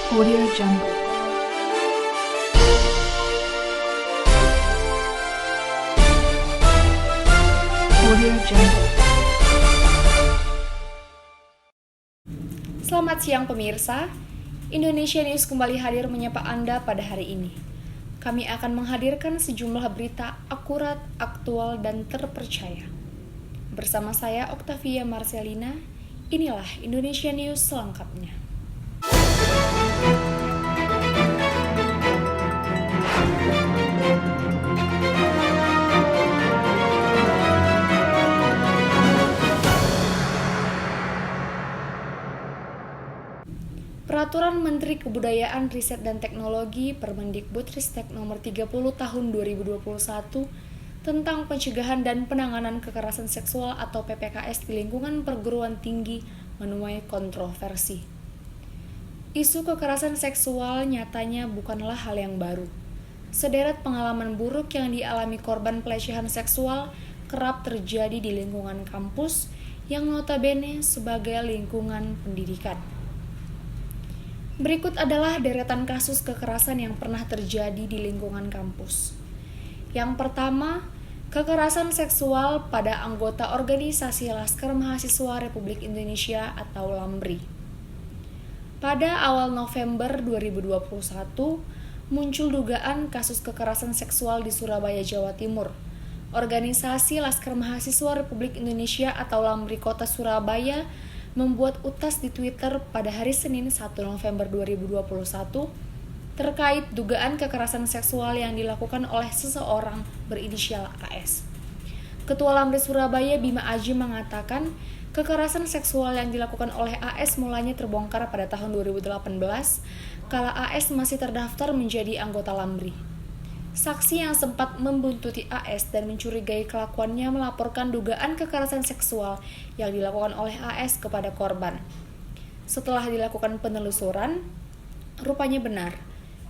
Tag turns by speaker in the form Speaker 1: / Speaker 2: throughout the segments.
Speaker 1: Audio Jungle. Audio Jungle.
Speaker 2: Selamat siang pemirsa, Indonesia News kembali hadir menyapa Anda pada hari ini. Kami akan menghadirkan sejumlah berita akurat, aktual, dan terpercaya. Bersama saya Octavia Marcelina, inilah Indonesia News selengkapnya. Peraturan Menteri Kebudayaan, Riset dan Teknologi Permendikbudristek Nomor 30 Tahun 2021 tentang pencegahan dan penanganan kekerasan seksual atau PPKS di lingkungan perguruan tinggi menuai kontroversi. Isu kekerasan seksual nyatanya bukanlah hal yang baru. Sederet pengalaman buruk yang dialami korban pelecehan seksual kerap terjadi di lingkungan kampus yang notabene sebagai lingkungan pendidikan. Berikut adalah deretan kasus kekerasan yang pernah terjadi di lingkungan kampus. Yang pertama, kekerasan seksual pada anggota organisasi Laskar Mahasiswa Republik Indonesia atau LAMBRI. Pada awal November 2021, muncul dugaan kasus kekerasan seksual di Surabaya, Jawa Timur. Organisasi Laskar Mahasiswa Republik Indonesia atau LAMBRI Kota Surabaya membuat utas di Twitter pada hari Senin 1 November 2021 terkait dugaan kekerasan seksual yang dilakukan oleh seseorang berinisial AS. Ketua LAMBRI Surabaya Bima Aji mengatakan kekerasan seksual yang dilakukan oleh AS mulanya terbongkar pada tahun 2018 kala AS masih terdaftar menjadi anggota LAMBRI. Saksi yang sempat membuntuti AS dan mencurigai kelakuannya melaporkan dugaan kekerasan seksual yang dilakukan oleh AS kepada korban. Setelah dilakukan penelusuran, rupanya benar,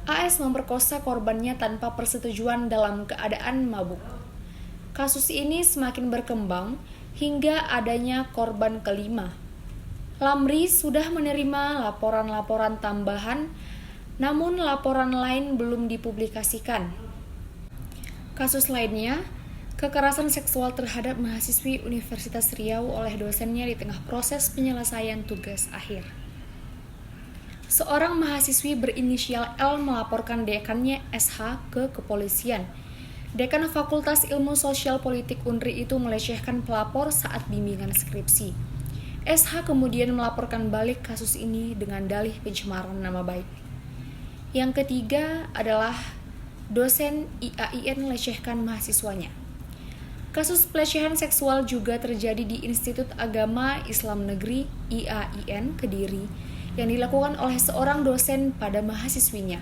Speaker 2: AS memperkosa korbannya tanpa persetujuan dalam keadaan mabuk. Kasus ini semakin berkembang hingga adanya korban kelima. LAMBRI sudah menerima laporan-laporan tambahan, namun laporan lain belum dipublikasikan. Kasus lainnya, kekerasan seksual terhadap mahasiswi Universitas Riau oleh dosennya di tengah proses penyelesaian tugas akhir. Seorang mahasiswi berinisial L melaporkan dekannya SH ke kepolisian. Dekan Fakultas Ilmu Sosial Politik UNRI itu melecehkan pelapor saat bimbingan skripsi. SH kemudian melaporkan balik kasus ini dengan dalih pencemaran nama baik. Yang ketiga adalah dosen IAIN lecehkan mahasiswanya. Kasus pelecehan seksual juga terjadi di Institut Agama Islam Negeri IAIN Kediri yang dilakukan oleh seorang dosen pada mahasiswinya.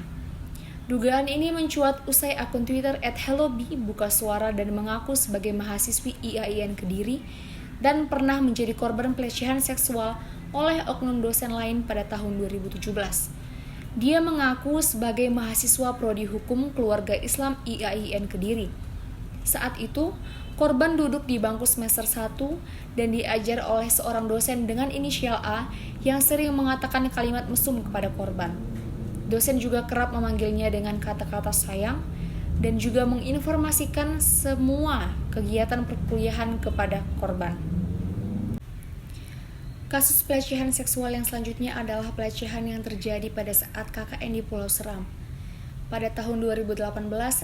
Speaker 2: Dugaan ini mencuat usai akun Twitter @hellobi buka suara dan mengaku sebagai mahasiswi IAIN Kediri dan pernah menjadi korban pelecehan seksual oleh oknum dosen lain pada tahun 2017. Dia mengaku sebagai mahasiswa prodi hukum keluarga Islam IAIN Kediri. Saat itu, korban duduk di bangku semester 1 dan diajar oleh seorang dosen dengan inisial A yang sering mengatakan kalimat mesum kepada korban. Dosen juga kerap memanggilnya dengan kata-kata sayang dan juga menginformasikan semua kegiatan perkuliahan kepada korban. Kasus pelecehan seksual yang selanjutnya adalah pelecehan yang terjadi pada saat KKN di Pulau Seram. Pada tahun 2018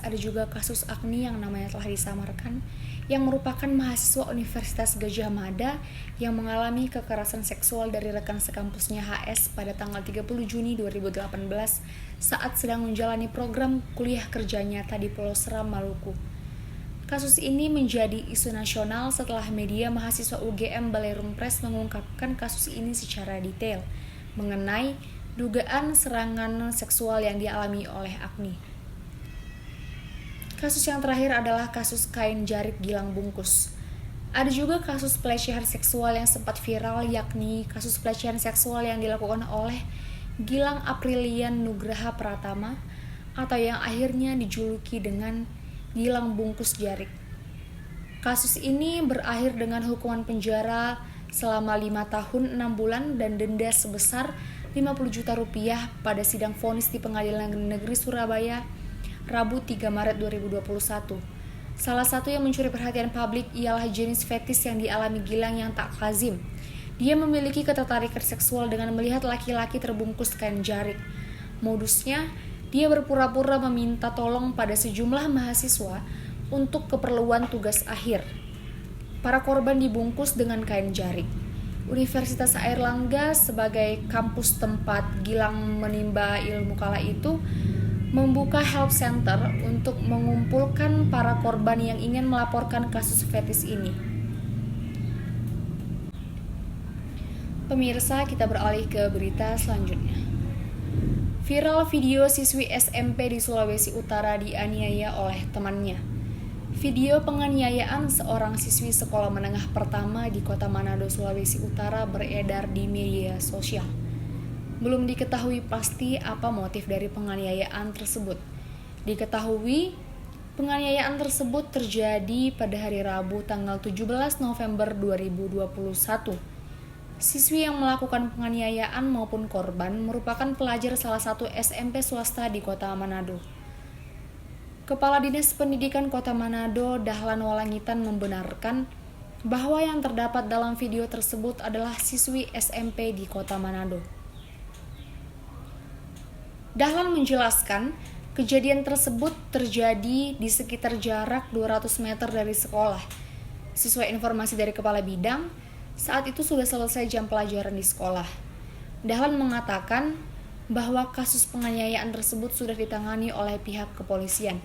Speaker 2: ada juga kasus Agni yang namanya telah disamarkan, yang merupakan mahasiswa Universitas Gadjah Mada yang mengalami kekerasan seksual dari rekan sekampusnya HS pada tanggal 30 Juni 2018 saat sedang menjalani program kuliah kerja nyata di Pulau Seram, Maluku. Kasus ini menjadi isu nasional setelah media mahasiswa UGM Balerum Press mengungkapkan kasus ini secara detail mengenai dugaan serangan seksual yang dialami oleh Agni. Kasus yang terakhir adalah kasus kain jarik Gilang Bungkus. Ada juga kasus pelecehan seksual yang sempat viral, yakni kasus pelecehan seksual yang dilakukan oleh Gilang Aprilian Nugraha Pratama atau yang akhirnya dijuluki dengan Gilang Bungkus Jarik. Kasus ini berakhir dengan hukuman penjara selama 5 tahun 6 bulan dan denda sebesar 50 juta rupiah pada sidang vonis di Pengadilan Negeri Surabaya, Rabu 3 Maret 2021. Salah satu yang mencuri perhatian publik ialah jenis fetis yang dialami Gilang yang tak lazim. Dia memiliki ketertarikan seksual dengan melihat laki-laki terbungkus kain jarik. Modusnya, dia berpura-pura meminta tolong pada sejumlah mahasiswa untuk keperluan tugas akhir. Para korban dibungkus dengan kain jarik. Universitas Airlangga sebagai kampus tempat Gilang menimba ilmu kala itu membuka help center untuk mengumpulkan para korban yang ingin melaporkan kasus fetis ini. Pemirsa, kita beralih ke berita selanjutnya. Viral video siswi SMP di Sulawesi Utara dianiaya oleh temannya. Video penganiayaan seorang siswi sekolah menengah pertama di Kota Manado, Sulawesi Utara beredar di media sosial. Belum diketahui pasti apa motif dari penganiayaan tersebut. Diketahui, penganiayaan tersebut terjadi pada hari Rabu tanggal 17 November 2021. Siswi yang melakukan penganiayaan maupun korban merupakan pelajar salah satu SMP swasta di Kota Manado. Kepala Dinas Pendidikan Kota Manado, Dahlan Walangitan, membenarkan bahwa yang terdapat dalam video tersebut adalah siswi SMP di Kota Manado. Dahlan menjelaskan, kejadian tersebut terjadi di sekitar jarak 200 meter dari sekolah. Sesuai informasi dari Kepala Bidang, saat itu sudah selesai jam pelajaran di sekolah. Dahlan mengatakan bahwa kasus penganiayaan tersebut sudah ditangani oleh pihak kepolisian.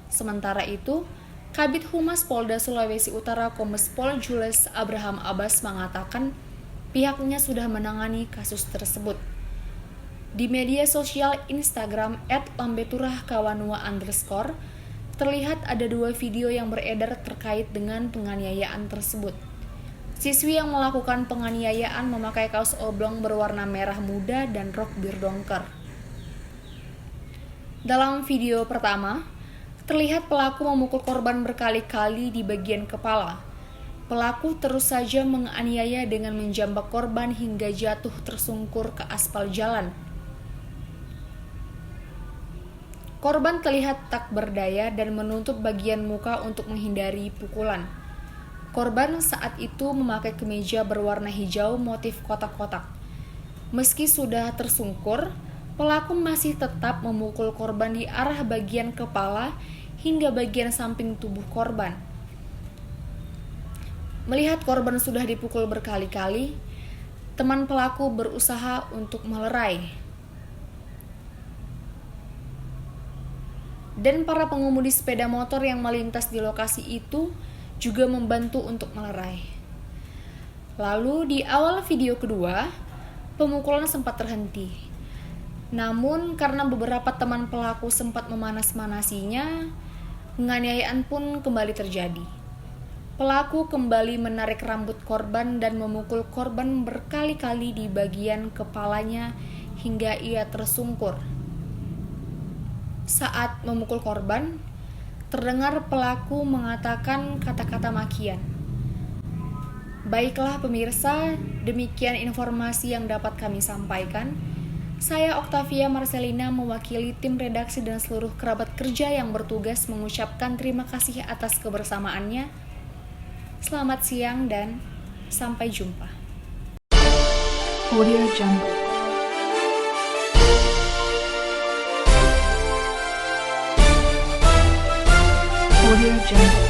Speaker 2: Sementara itu, Kabid Humas Polda Sulawesi Utara Kombes Pol Jules Abraham Abbas mengatakan pihaknya sudah menangani kasus tersebut. Di media sosial Instagram @lambeturahkawanua_ terlihat ada 2 video yang beredar terkait dengan penganiayaan tersebut. Siswi yang melakukan penganiayaan memakai kaos oblong berwarna merah muda dan rok birdongker. Dalam video pertama, terlihat pelaku memukul korban berkali-kali di bagian kepala. Pelaku terus saja menganiaya dengan menjambak korban hingga jatuh tersungkur ke aspal jalan. Korban terlihat tak berdaya dan menutup bagian muka untuk menghindari pukulan. Korban saat itu memakai kemeja berwarna hijau motif kotak-kotak. Meski sudah tersungkur, pelaku masih tetap memukul korban di arah bagian kepala hingga bagian samping tubuh korban. Melihat korban sudah dipukul berkali-kali, teman pelaku berusaha untuk melerai. Dan para pengemudi sepeda motor yang melintas di lokasi itu juga membantu untuk melerai. Lalu di awal video kedua, pemukulan sempat terhenti. Namun karena beberapa teman pelaku sempat memanas-manasinya, penganiayaan pun kembali terjadi. Pelaku kembali menarik rambut korban dan memukul korban berkali-kali di bagian kepalanya hingga ia tersungkur. Saat memukul korban, terdengar pelaku mengatakan kata-kata makian. Baiklah pemirsa, demikian informasi yang dapat kami sampaikan. Saya Octavia Marcelina mewakili tim redaksi dan seluruh kerabat kerja yang bertugas mengucapkan terima kasih atas kebersamaannya. Selamat siang dan sampai jumpa.
Speaker 1: Audio Jungle. Audio Jungle.